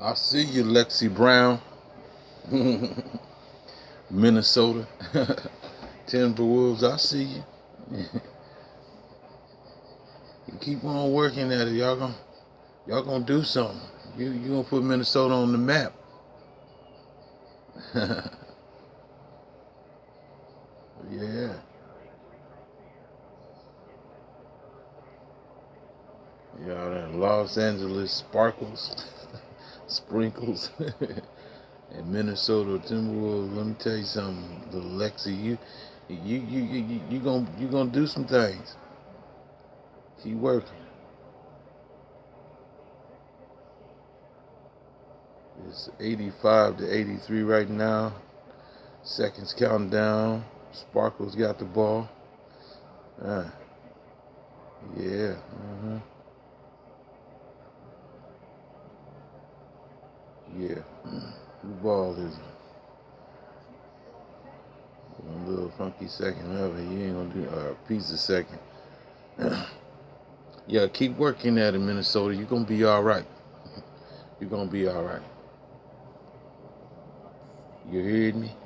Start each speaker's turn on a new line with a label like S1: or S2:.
S1: I see you, Lexi Brown. Minnesota. Timberwolves, I see you. You keep on working at it. Y'all gonna do something. You gonna put Minnesota on the map. Yeah. Y'all that Los Angeles sparkles, sprinkles, and Minnesota Timberwolves. Let me tell you something, little Lexi. You gonna do some things. Keep working. It's 85 to 83 right now. Seconds counting down. Sparkles got the ball. Yeah. Yeah. Who ball is it? One little funky second of it. You ain't gonna do a piece of second. Yeah, keep working at it, Minnesota. You're gonna be all right. You're gonna be all right. You heard me?